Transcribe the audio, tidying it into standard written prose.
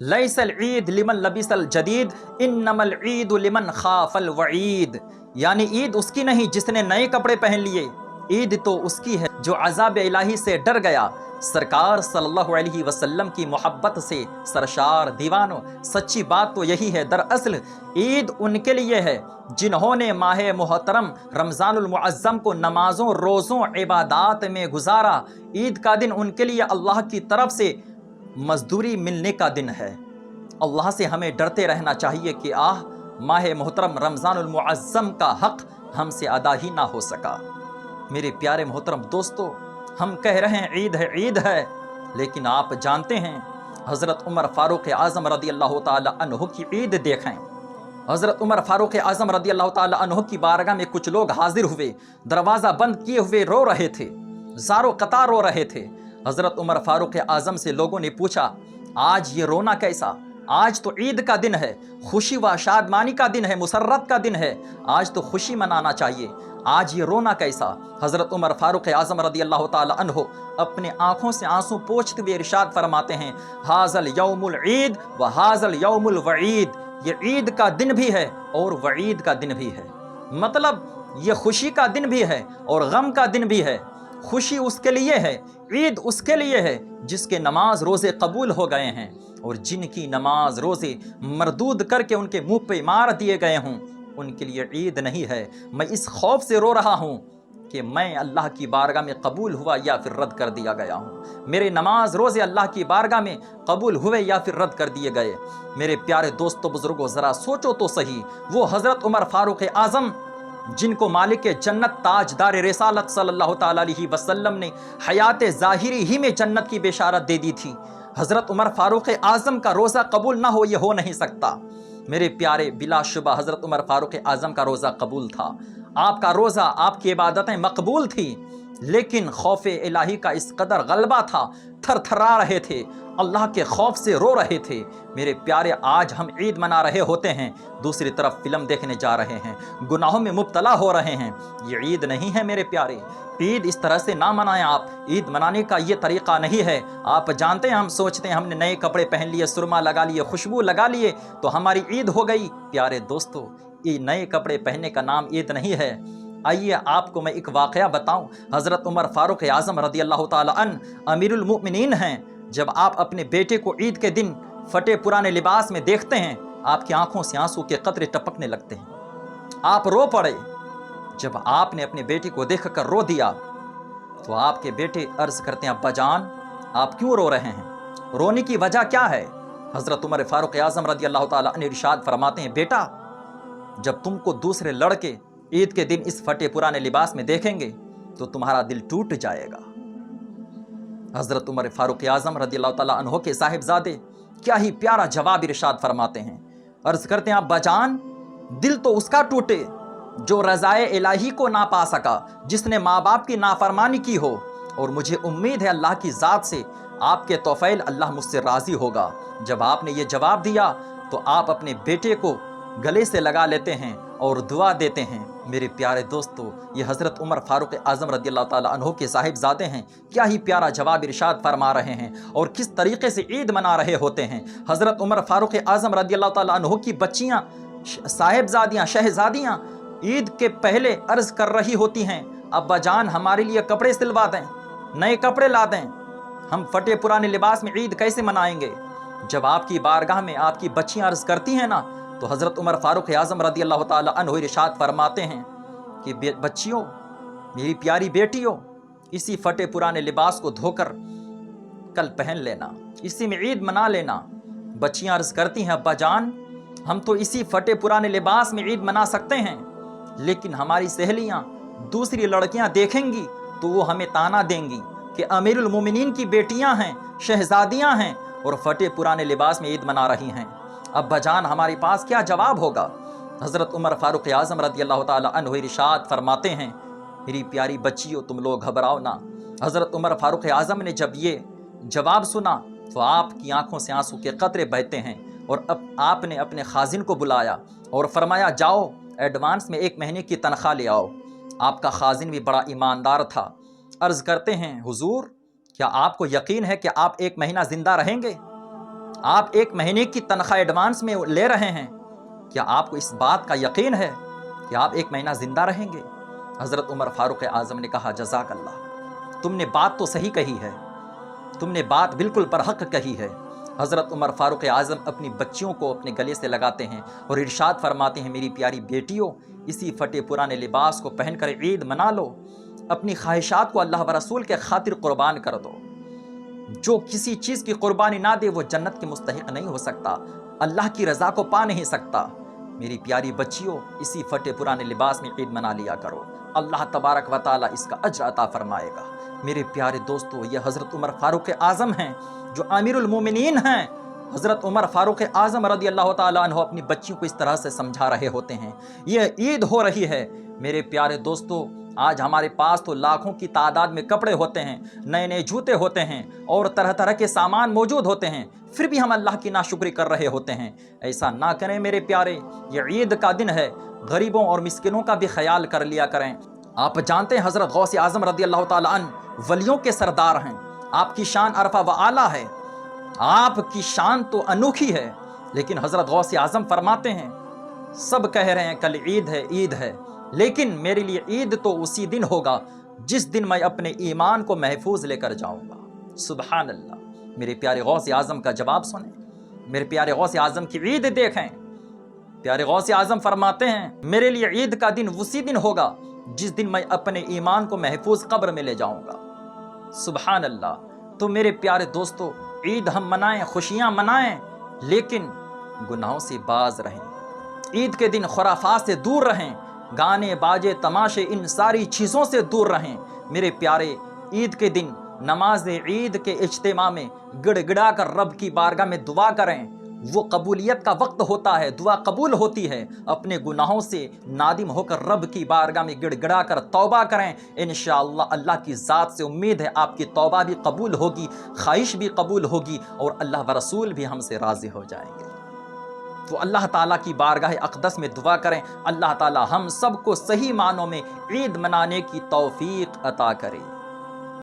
لیس العید لمن لبس الجدید انما العید لمن خاف الوعید، یعنی عید اس کی نہیں جس نے نئے کپڑے پہن لیے، عید تو اس کی ہے جو عذاب الہی سے ڈر گیا۔ سرکار صلی اللہ علیہ وسلم کی محبت سے سرشار دیوانوں، سچی بات تو یہی ہے، دراصل عید ان کے لیے ہے جنہوں نے ماہ محترم رمضان المعظم کو نمازوں، روزوں، عبادات میں گزارا۔ عید کا دن ان کے لیے اللہ کی طرف سے مزدوری ملنے کا دن ہے۔ اللہ سے ہمیں ڈرتے رہنا چاہیے کہ ماہ محترم رمضان المعظم کا حق ہم سے ادا ہی نہ ہو سکا۔ میرے پیارے محترم دوستو، ہم کہہ رہے ہیں عید ہے، لیکن آپ جانتے ہیں حضرت عمر فاروق اعظم رضی اللہ تعالی عنہ کی عید دیکھیں۔ حضرت عمر فاروق اعظم رضی اللہ تعالی عنہ کی بارگاہ میں کچھ لوگ حاضر ہوئے، دروازہ بند کیے ہوئے رو رہے تھے، زارو قطار رو رہے تھے۔ حضرت عمر فاروق اعظم سے لوگوں نے پوچھا، آج یہ رونا کیسا؟ آج تو عید کا دن ہے، خوشی و شادمانی کا دن ہے، مسرت کا دن ہے، آج تو خوشی منانا چاہیے، آج یہ رونا کیسا؟ حضرت عمر فاروق اعظم رضی اللہ تعالی عنہ اپنے آنکھوں سے آنسو پوچھتے ہوئے ارشاد فرماتے ہیں، ھذا یوم العید و ھذا یوم الوعید، یہ عید کا دن بھی ہے اور وعید کا دن بھی ہے۔ مطلب یہ خوشی کا دن بھی ہے اور غم کا دن بھی ہے۔ خوشی اس کے لیے ہے، عید اس کے لیے ہے جس کے نماز روزے قبول ہو گئے ہیں، اور جن کی نماز روزے مردود کر کے ان کے منہ پہ مار دیے گئے ہوں ان کے لیے عید نہیں ہے۔ میں اس خوف سے رو رہا ہوں کہ میں اللہ کی بارگاہ میں قبول ہوا یا پھر رد کر دیا گیا ہوں، میرے نماز روزے اللہ کی بارگاہ میں قبول ہوئے یا پھر رد کر دیے گئے۔ میرے پیارے دوستو بزرگوں، ذرا سوچو تو صحیح، وہ حضرت عمر فاروق اعظم جن کو مالک جنت تاجدار رسالت صلی اللہ تعالی علیہ وسلم نے حیات ظاہری ہی میں جنت کی بشارت دے دی تھی، حضرت عمر فاروق اعظم کا روزہ قبول نہ ہو، یہ ہو نہیں سکتا۔ میرے پیارے، بلا شبہ حضرت عمر فاروق اعظم کا روزہ قبول تھا، آپ کا روزہ، آپ کی عبادتیں مقبول تھی، لیکن خوف الہی کا اس قدر غلبہ تھا، تھر تھرا رہے تھے، اللہ کے خوف سے رو رہے تھے۔ میرے پیارے، آج ہم عید منا رہے ہوتے ہیں، دوسری طرف فلم دیکھنے جا رہے ہیں، گناہوں میں مبتلا ہو رہے ہیں، یہ عید نہیں ہے میرے پیارے۔ عید اس طرح سے نہ منائیں آپ، عید منانے کا یہ طریقہ نہیں ہے۔ آپ جانتے ہیں، ہم سوچتے ہیں ہم نے نئے کپڑے پہن لیے، سرما لگا لیے، خوشبو لگا لیے تو ہماری عید ہو گئی۔ پیارے دوستو، یہ نئے کپڑے پہننے کا نام عید نہیں ہے۔ آئیے آپ کو میں ایک واقعہ بتاؤں۔ حضرت عمر فاروق اعظم رضی اللہ تعالی عنہ امیر المؤمنین ہیں۔ جب آپ اپنے بیٹے کو عید کے دن پھٹے پرانے لباس میں دیکھتے ہیں، آپ کی آنکھوں سے آنسو کے قطرے ٹپکنے لگتے ہیں، آپ رو پڑے۔ جب آپ نے اپنے بیٹے کو دیکھ کر رو دیا تو آپ کے بیٹے عرض کرتے ہیں، ابا جان آپ کیوں رو رہے ہیں؟ رونے کی وجہ کیا ہے؟ حضرت عمر فاروق اعظم رضی اللہ تعالیٰ عنہ ارشاد فرماتے ہیں، بیٹا جب تم کو دوسرے لڑکے عید کے دن اس پھٹے پرانے لباس میں دیکھیں گے تو تمہارا دل ٹوٹ جائے گا۔ حضرت عمر فاروق اعظم رضی اللہ تعالیٰ عنہ کے صاحبزادے کیا ہی پیارا جواب ارشاد فرماتے ہیں، عرض کرتے ہیں، ابا جان دل تو اس کا ٹوٹے جو رضائے الہی کو نہ پا سکا، جس نے ماں باپ کی نافرمانی کی ہو، اور مجھے امید ہے اللہ کی ذات سے آپ کے توفیل اللہ مجھ سے راضی ہوگا۔ جب آپ نے یہ جواب دیا تو آپ اپنے بیٹے کو گلے سے لگا لیتے ہیں اور دعا دیتے ہیں۔ میرے پیارے دوستو، یہ حضرت عمر فاروق اعظم رضی اللہ تعالیٰ عنہ کے صاحبزادے ہیں، کیا ہی پیارا جواب ارشاد فرما رہے ہیں اور کس طریقے سے عید منا رہے ہوتے ہیں۔ حضرت عمر فاروق اعظم رضی اللہ تعالیٰ عنہ کی بچیاں، صاحبزادیاں، شہزادیاں عید کے پہلے عرض کر رہی ہوتی ہیں، ابا جان ہمارے لیے کپڑے سلوا دیں، نئے کپڑے لا دیں، ہم پھٹے پرانے لباس میں عید کیسے منائیں گے؟ جب آپ کی بارگاہ میں آپ کی بچیاں عرض کرتی ہیں نا، تو حضرت عمر فاروق اعظم رضی اللہ تعالیٰ عنہ ارشاد فرماتے ہیں کہ بچیوں، میری پیاری بیٹیوں، اسی پھٹے پرانے لباس کو دھو کر کل پہن لینا، اسی میں عید منا لینا۔ بچیاں عرض کرتی ہیں، ابا جان ہم تو اسی پھٹے پرانے لباس میں عید منا سکتے ہیں، لیکن ہماری سہیلیاں، دوسری لڑکیاں دیکھیں گی تو وہ ہمیں تانا دیں گی کہ امیر المومنین کی بیٹیاں ہیں، شہزادیاں ہیں اور پھٹے پرانے لباس میں عید منا رہی ہیں۔ ابا جان ہمارے پاس کیا جواب ہوگا؟ حضرت عمر فاروق اعظم رضی اللہ تعالیٰ عنہ ارشاد فرماتے ہیں، میری پیاری بچیوں تم لوگ گھبراؤ نہ۔ حضرت عمر فاروق اعظم نے جب یہ جواب سنا تو آپ کی آنکھوں سے آنسو کے قطرے بہتے ہیں، اور اب آپ نے اپنے خازن کو بلایا اور فرمایا، جاؤ ایڈوانس میں 1 مہینے کی تنخواہ لے آؤ۔ آپ کا خازن بھی بڑا ایماندار تھا، عرض کرتے ہیں، حضور کیا آپ کو یقین ہے کہ آپ 1 مہینہ زندہ رہیں گے؟ آپ 1 مہینے کی تنخواہ ایڈوانس میں لے رہے ہیں، کیا آپ کو اس بات کا یقین ہے کہ آپ 1 مہینہ زندہ رہیں گے؟ حضرت عمر فاروق اعظم نے کہا جزاک اللہ، تم نے بات تو صحیح کہی ہے، تم نے بات بالکل برحق کہی ہے۔ حضرت عمر فاروق اعظم اپنی بچیوں کو اپنے گلے سے لگاتے ہیں اور ارشاد فرماتے ہیں میری پیاری بیٹیوں، اسی پھٹے پرانے لباس کو پہن کر عید منا لو، اپنی خواہشات کو اللہ و رسول کے خاطر قربان کر دو۔ جو کسی چیز کی قربانی نہ دے وہ جنت کے مستحق نہیں ہو سکتا، اللہ کی رضا کو پا نہیں سکتا۔ میری پیاری بچیوں، اسی پھٹے پرانے لباس میں عید منا لیا کرو، اللہ تبارک و تعالیٰ اس کا اجر عطا فرمائے گا۔ میرے پیارے دوستو، یہ حضرت عمر فاروق اعظم ہیں جو امیر المومنین ہیں۔ حضرت عمر فاروق اعظم رضی اللہ تعالیٰ عنہ اپنی بچیوں کو اس طرح سے سمجھا رہے ہوتے ہیں۔ یہ عید ہو رہی ہے میرے پیارے دوستو، آج ہمارے پاس تو لاکھوں کی تعداد میں کپڑے ہوتے ہیں، نئے نئے جوتے ہوتے ہیں اور طرح طرح کے سامان موجود ہوتے ہیں، پھر بھی ہم اللہ کی ناشکری کر رہے ہوتے ہیں۔ ایسا نہ کریں میرے پیارے، یہ عید کا دن ہے، غریبوں اور مسکینوں کا بھی خیال کر لیا کریں۔ آپ جانتے ہیں حضرت غوث اعظم رضی اللہ تعالیٰ عنہ ولیوں کے سردار ہیں، آپ کی شان عرفہ و اعلیٰ ہے، آپ کی شان تو انوکھی ہے، لیکن حضرت غوث اعظم فرماتے ہیں سب کہہ رہے ہیں کل عید ہے عید ہے، لیکن میرے لیے عید تو اسی دن ہوگا جس دن میں اپنے ایمان کو محفوظ لے کر جاؤں گا۔ سبحان اللہ، میرے پیارے غوث اعظم کا جواب سنیں، میرے پیارے غوث اعظم کی عید دیکھیں۔ پیارے غوث اعظم فرماتے ہیں میرے لیے عید کا دن اسی دن ہوگا جس دن میں اپنے ایمان کو محفوظ قبر میں لے جاؤں گا۔ سبحان اللہ۔ تو میرے پیارے دوستو، عید ہم منائیں، خوشیاں منائیں، لیکن گناہوں سے باز رہیں۔ عید کے دن خرافات سے دور رہیں، گانے باجے تماشے ان ساری چیزوں سے دور رہیں۔ میرے پیارے، عید کے دن نماز عید کے اجتماع میں گڑ گڑا کر رب کی بارگاہ میں دعا کریں، وہ قبولیت کا وقت ہوتا ہے، دعا قبول ہوتی ہے۔ اپنے گناہوں سے نادم ہو کر رب کی بارگاہ میں گڑ گڑا کر توبہ کریں، انشاءاللہ اللہ کی ذات سے امید ہے آپ کی توبہ بھی قبول ہوگی، خواہش بھی قبول ہوگی اور اللہ و رسول بھی ہم سے راضی ہو جائیں گے۔ تو اللہ تعالیٰ کی بارگاہ اقدس میں دعا کریں، اللہ تعالیٰ ہم سب کو صحیح معنوں میں عید منانے کی توفیق عطا کرے۔